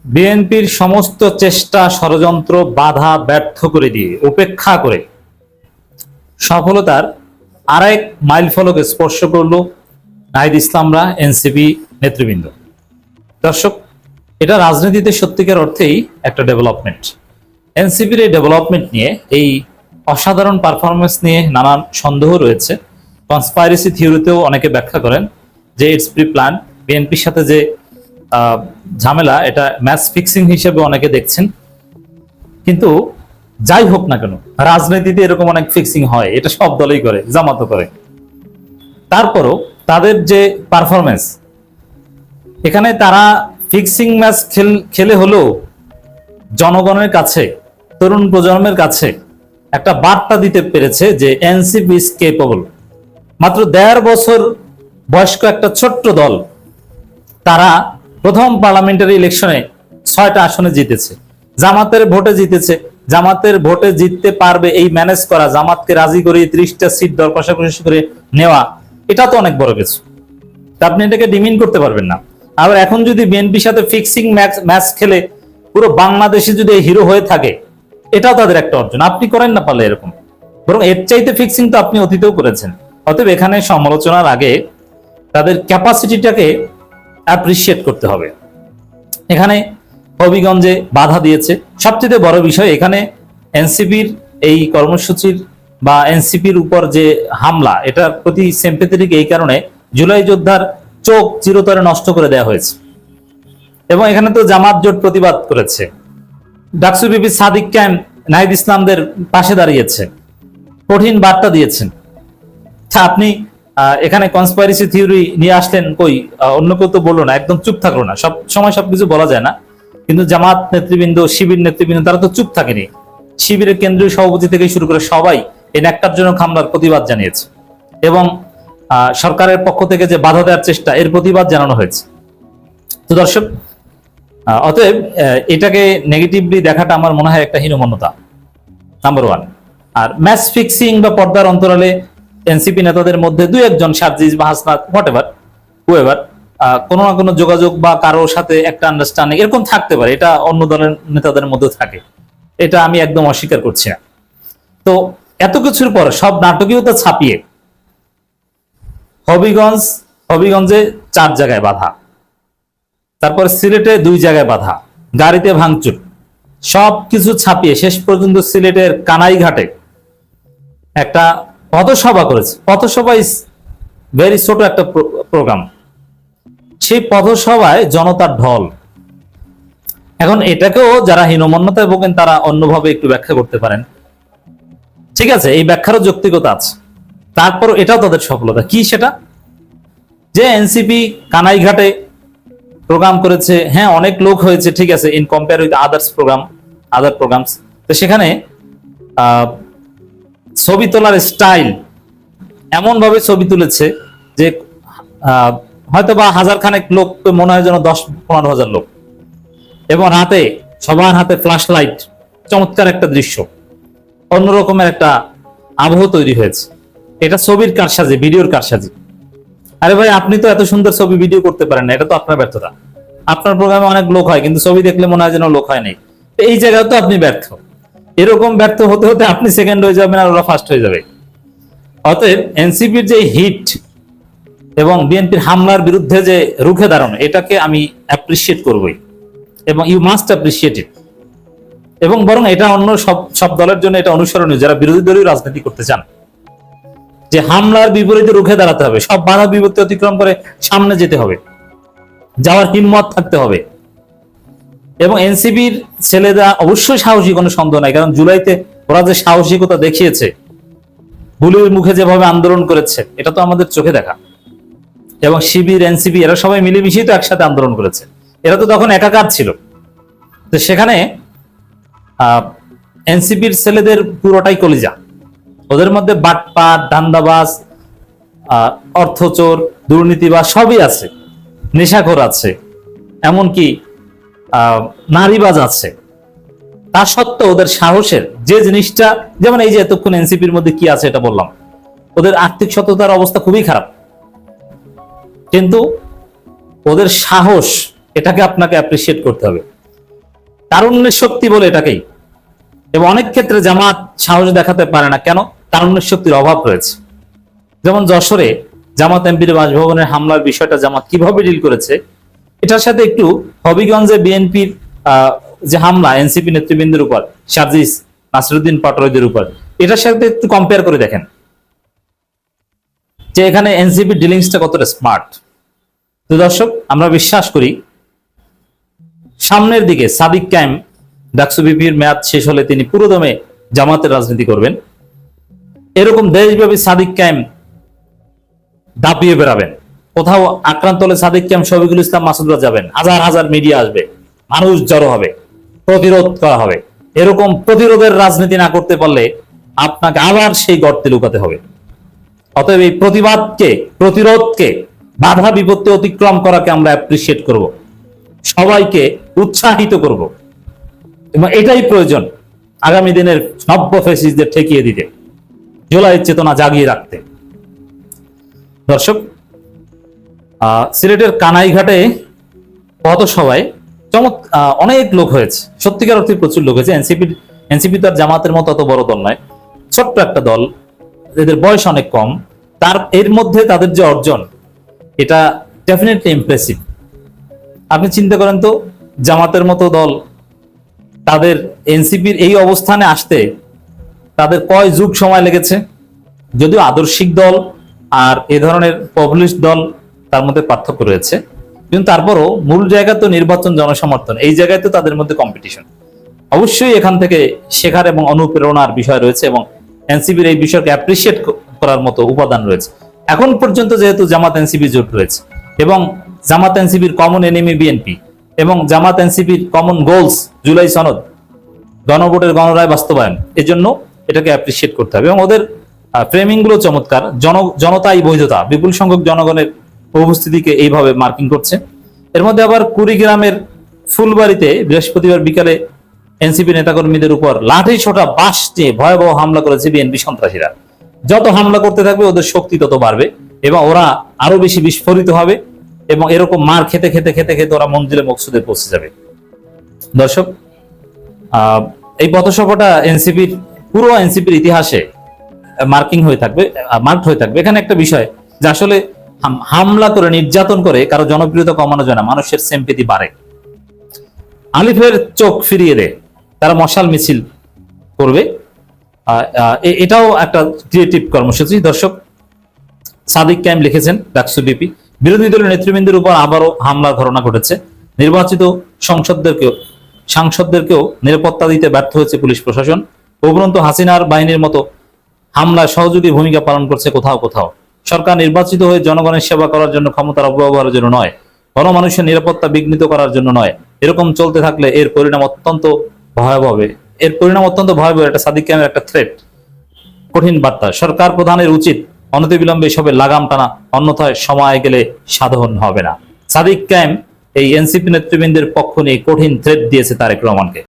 বিএনপির সমস্ত চেষ্টা ষড়যন্ত্র বাধা ব্যর্থ করে দিয়ে উপেক্ষা করে সফলতার আরেক মাইল ফলক স্পর্শ করল নাহিদ ইসলামরা, এনসিপি নেতৃবৃন্দ। দর্শক, এটা রাজনীতিতে সত্যিকার অর্থেই একটা ডেভেলপমেন্ট। এনসিপির এই ডেভেলপমেন্ট নিয়ে, এই অসাধারণ পারফরমেন্স নিয়ে নানান সন্দেহ রয়েছে। কনস্পাইরেসি থিওরিতেও অনেকে ব্যাখ্যা করেন যে ইটস প্রি প্ল্যান। বিএনপির সাথে যে ঝামেলা, এটা ম্যাচ ফিক্সিং হিসেবে অনেকে দেখছেন। কিন্তু যাই হোক না কেন, রাজনীতিতে এরকম অনেক ফিক্সিং হয়, এটা সব দলই করে, জামাতও করে। তারপরও তাদের যে পারফরমেন্স, এখানে তারা ফিক্সিং ম্যাচ খেলে হলেও জনগণের কাছে, তরুণ প্রজন্মের কাছে একটা বার্তা দিতে পেরেছে যে এনসিপি ইজ কেপেবল। মাত্র 1.5 বছর বয়স্ক একটা ছোট্ট দল, তারা প্রথম পার্লামেন্টারি ইলেকশনে 6টা আসনে জিতেছে, জামাতের ভোটে জিতেছে। জামাতের ভোটে জিততে পারবে এই ম্যানেজ করা, জামাতকে রাজি করে 30টা সিট দর কষাকষি করে নেওয়া, এটা তো অনেক বড় কিছু। আপনি এটাকে ডিমিন করতে পারবেন না। আবার এখন যদি বিএনপির সাথে ফিক্সিং ম্যাচ খেলে পুরো বাংলাদেশে যদি হিরো হয়ে থাকে, এটাও তাদের একটা অর্জন। আপনি করেন না পারলে এরকম, বরং এর চাইতে ফিক্সিং তো আপনি অতীতেও করেছেন। অতএব এখানে সমালোচনার আগে তাদের ক্যাপাসিটিটাকে অ্যাপ্রিসিয়েট করতে হবে। এখানে হবিগঞ্জে বাধা দিয়েছে। সবচেয়ে বড় বিষয়, এখানে এনসিপির এই কর্মসূচির বা এনসিপির উপর যে হামলা, এটার প্রতি সিম্প্যাথেটিক এই কারণে, জুলাই যোদ্ধার চোখ চিরতরে নষ্ট করে দেওয়া হয়েছে। এবং এখানে তো জামাত জোট প্রতিবাদ করেছে, ডাকসু বিপি সাদিক ক্যাম্প নাহিদ ইসলামদের পাশে দাঁড়িয়েছে, কঠিন বার্তা দিয়েছেন। আপনি এখানে কনস্পাইরেসি থিওরি নিয়ে আসলেন, কই অন্য কেউ তো বললো না, একদম চুপ থাকলো না। সব সময় সবকিছু বলা যায় না, কিন্তু জামাত নেতৃবৃন্দ, শিবির নেতৃবৃন্দ, তারা তো চুপ থাকেনি। শিবিরের কেন্দ্রীয় সভাপতি থেকে শুরু করে সবাই এই ন্যাক্কারজনক হামলার প্রতিবাদ জানিয়েছে এবং সরকারের পক্ষ থেকে যে বাধা দেওয়ার চেষ্টা, এর প্রতিবাদ জানানো হয়েছে। তো দর্শক, অতএব এটাকে নেগেটিভলি দেখাটা আমার মনে হয় একটা হীনমন্যতা, নাম্বার 1। আর ম্যাচ ফিক্সিং বা পর্দার অন্তরালে এনসিপি নেতাদের মধ্যে 2-1 সার্জিস বা হাসনাত হুয়েভার কোনো না কোনো যোগাযোগ বা কারোর সাথে একটা আন্ডারস্ট্যান্ডিং এরকম থাকতে পারে, এটা অন্য দলের নেতাদের মধ্যে থাকে, এটা আমি একদম অস্বীকার করছি না। তো এত কিছুর পর সব নাটকীয়তা ছাপিয়ে হবিগঞ্জে 4 জায়গায় বাধা, তারপর সিলেটে 2 জায়গায় বাধা, গাড়িতে ভাঙচুর, সবকিছু ছাপিয়ে শেষ পর্যন্ত সিলেটের কানাইঘাটে একটা পথসভা করেছে। পথসভা ইজ ভেরি ছোট একটা প্রোগ্রাম। সেই পথসভায় জনতার ঢল। এখন এটাকেও যারা হীনমন্যতায় ভোগেন তারা অন্যভাবে একটু ব্যাখ্যা করতে পারেন, ঠিক আছে, এই ব্যাখ্যারও যৌক্তিকতা আছে। তারপর এটাও তাদের সফলতা। কি সেটা? যে এনসিপি কানাইঘাটে প্রোগ্রাম করেছে, হ্যাঁ অনেক লোক হয়েছে, ঠিক আছে, in compare with other programs. তো সেখানে ছবি তোলার স্টাইল এমন ভাবে ছবি তুলেছে যে হয়তো বা 1000 খানেক লোক মনে হয় যেন 10-15 হাজার লোক, এবং সবার হাতে ফ্ল্যাশ লাইট, চমৎকার একটা দৃশ্য, অন্যরকমের একটা আবহ তৈরি হয়েছে। এটা ছবির কারসাজি, ভিডিওর কারসাজি। আরে ভাই, আপনি তো এত সুন্দর ছবি ভিডিও করতে পারেন না, এটা তো আপনার ব্যর্থতা। আপনার প্রোগ্রামে অনেক লোক হয়, কিন্তু ছবি দেখলে মনে হয় যেন লোক হয় নাই। এই জায়গায় তো আপনি ব্যর্থ। এরকম ব্যর্থ হতে হতে আপনি সেকেন্ড হয়ে যাবেন আর ওরা ফার্স্ট হয়ে যাবে। অতএব এনসিপির যে হিট এবং বিএনপির হামলার বিরুদ্ধে যে রুখে দাঁড়ানো, এটাকে আমি অ্যাপ্রিসিয়েট করবই, এবং ইউ মাস্ট অ্যাপ্রিসিয়েট ইট। এবং বরং এটা অন্য সব দলের জন্য এটা অনুসরণীয়, যারা বিরোধী দলীয় রাজনীতি করতে চান, যে হামলার বিপরীতে রুখে দাঁড়াতে হবে, সব বাধা বিপত্তি অতিক্রম করে সামনে যেতে হবে, যাওয়ার হিম্মত থাকতে হবে। এবং এনসিপির ছেলেরা অবশ্যই সাহসী, কোনো সন্দেহ নাই, কারণ জুলাইতে ওরা যে সাহসিকতা দেখিয়েছে, বুলির মুখে যেভাবে আন্দোলন করেছে, এটা তো আমাদের চোখে দেখা। এবং শিবির, এনসিপি, এরা সবাই মিলেমিশেই তো একসাথে আন্দোলন করেছে, এরা তো তখন একাকার ছিল। তো সেখানে এনসিপির ছেলেদের পুরোটাই কলিজা, ওদের মধ্যে বাটপাট, ধান্দাবাজ, অর্থচোর, দুর্নীতিবাজ সবই আছে, নেশাখোর আছে, এমনকি নারীবাজ আছে। তা সত্ত্বেও ওদের সাহসের যে জিনিসটা, যেমন এই যে এতক্ষণ এনসিপির মধ্যে কি আছে এটা বললাম, ওদের আর্থিক সততার অবস্থা খুবই খারাপ, কিন্তু ওদের সাহস, এটাকে আপনাকে অ্যাপ্রিসিয়েট করতে হবে। তারুণ্যের শক্তি বলে এটাকেই। এবং অনেক ক্ষেত্রে জামাত সাহস দেখাতে পারে না, কেন? তারুণ্যের শক্তির অভাব রয়েছে। যেমন যশোরে জামাত এমপির বাসভবনের হামলার বিষয়টা জামাত কিভাবে ডিল করেছে, এটার সাথে একটু হবিগঞ্জে বিএনপির যে হামলা এনসিপি নেতৃবৃন্দের উপর, সাজিস নাসিরউদ্দিন পাটোয়ারিদের উপর, এটার সাথে একটু কম্পেয়ার করে দেখেন যে এখানে এনসিপি ডিলিংসটা কতটা স্মার্ট। তো দর্শক, আমরা বিশ্বাস করি সামনের দিকে সাদিক কায়েম ডাকসু বিপির মেয়াদ শেষ হলে তিনি পুরোদমে জামাতের রাজনীতি করবেন। এরকম দেশব্যাপী সাদিক কায়েম দাপিয়ে বেড়াবেন। কোথাও আক্রান্ত হলে সাদিক কায়েম, শফিকুল ইসলাম মাসুদরা যাবেন, হাজার হাজার মিডিয়া আসবে, মানুষ জড়ো হবে, প্রতিরোধ করা হবে। এরকম প্রতিরোধের রাজনীতি না করতে পারলে আপনাকে আবার সেই গর্তে লুকাতে হবে। অতএব এই প্রতিবাদকে, প্রতিরোধকে, বাধা বিপত্তি অতিক্রম করাকে আমরা অ্যাপ্রিসিয়েট করব, সবাইকে উৎসাহিত করব, এবং এটাই প্রয়োজন আগামী দিনের নব্য ফ্যাসিস্টদের ঠেকিয়ে দিতে, জুলাইয়ের চেতনা জাগিয়ে রাখতে। দর্শক, সিলেটের কানাইঘাটে পথসভায় অনেক লোক হয়েছে, সত্যিকার অর্থে প্রচুর লোক হয়েছে। এনসিপি তো আর জামাতের মতো অত বড় দল নয়, ছোট্ট একটা দল, এদের বয়স অনেক কম, এর মধ্যে তাদের যে অর্জন, এটা ডেফিনেটলি ইমপ্রেসিভ। আপনি চিন্তা করেন তো, জামাতের মতো দল তাদের এনসিপির এই অবস্থানে আসতে তাদের কয় যুগ সময় লেগেছে। যদিও আদর্শিক দল আর এ ধরনের পপুলিস্ট দল, তার মধ্যে পার্থক্য রয়েছে, কিন্তু তারপরও মূল জায়গা তো নির্বাচন, জনসমর্থন, এই জায়গায় তো তাদের মধ্যে কম্পিটিশন। অবশ্যই এখান থেকে শেখার এবং অনুপ্রেরণার বিষয় রয়েছে, এবং এনসিপির এই বিষয়কে অ্যাপ্রিসিয়েট করার মতো উপাদান রয়েছে। এখন পর্যন্ত যেহেতু জামাত এনসিপি জোট রয়েছে, এবং জামাত এনসিপির কমন এনিমি বিএনপি, এবং জামাত এনসিপির কমন গোলস জুলাই সনদ, গণভোটের গণরায় বাস্তবায়ন, এজন্য এটাকে অ্যাপ্রিসিয়েট করতে হবে। এবং ওদের ফ্রেমিং গুলো চমৎকার। জনতাই বৈধতা, বিপুল সংখ্যক জনগণের উপস্থিতিকে এইভাবে মার্কিং করছে। এর মধ্যে আবার কুড়িগ্রামের ফুলবাড়িতে বৃহস্পতিবার বিকালে এনসিপি নেতাকর্মীদের উপর লাঠি ছোটা, বাঁশ দিয়ে ভয়াবহ হামলা করেছে বিএনপি সন্ত্রাসীরা। যত হামলা করতে থাকবে ওদের শক্তি তত বাড়বে, এবং ওরা আরো বেশি বিস্ফোরিত হবে, এবং এরকম মার খেতে খেতে খেতে খেতে ওরা মঞ্জিলে মকসুদে পৌঁছে যাবে। দর্শক, এই পথসভাটা পুরো এনসিপির ইতিহাসে মার্কিং হয়ে থাকবে, মার্কড হয়ে থাকবে। এখানে একটা বিষয় যে আসলে হামলা করে, নির্যাতন করে কারো জনপ্রিয়তা কমানো যায় না, মানুষের সিম্পেথি বাড়ে। আলিফের চোখ ফিরিয়ে দে, তারা মশাল মিছিল করবে, এটাও একটা ক্রিয়েটিভ কর্মসূচি। দর্শক, সাদিক কায়েম লিখেছেন ডাকসু বিপি, বিরোধী দলের নেতৃবৃন্দের উপর আবারও হামলার ঘটনা ঘটেছে। নির্বাচিত সাংসদদেরকেও নিরাপত্তা দিতে ব্যর্থ হয়েছে পুলিশ প্রশাসন। উপরন্তু হাসিনার বাহিনীর মতো হামলায় সহযোগী ভূমিকা পালন করছে কোথাও কোথাও। সরকার নির্বাচিত হয়ে জনগণের সেবা করার জন্য, ক্ষমতার অপব্যবহারের জন্য নয়, গণমানুষের নিরাপত্তা বিঘ্নিত করার জন্য নয়। এরকম চলতে থাকলে এর পরিণাম অত্যন্ত ভয়াবহ হবে। এটা সাদিক কায়েমের একটা থ্রেট, কঠিন বার্তা। সরকার প্রধানের উচিত অনতিবিলম্বে এসবের লাগাম টানা, অন্যথায় সময় গেলে সাধন হবে না। সাদিক কায়েম এই এনসিপি নেতৃবৃন্দের পক্ষ নিয়ে কঠিন থ্রেট দিয়েছে তারেক রহমানকে।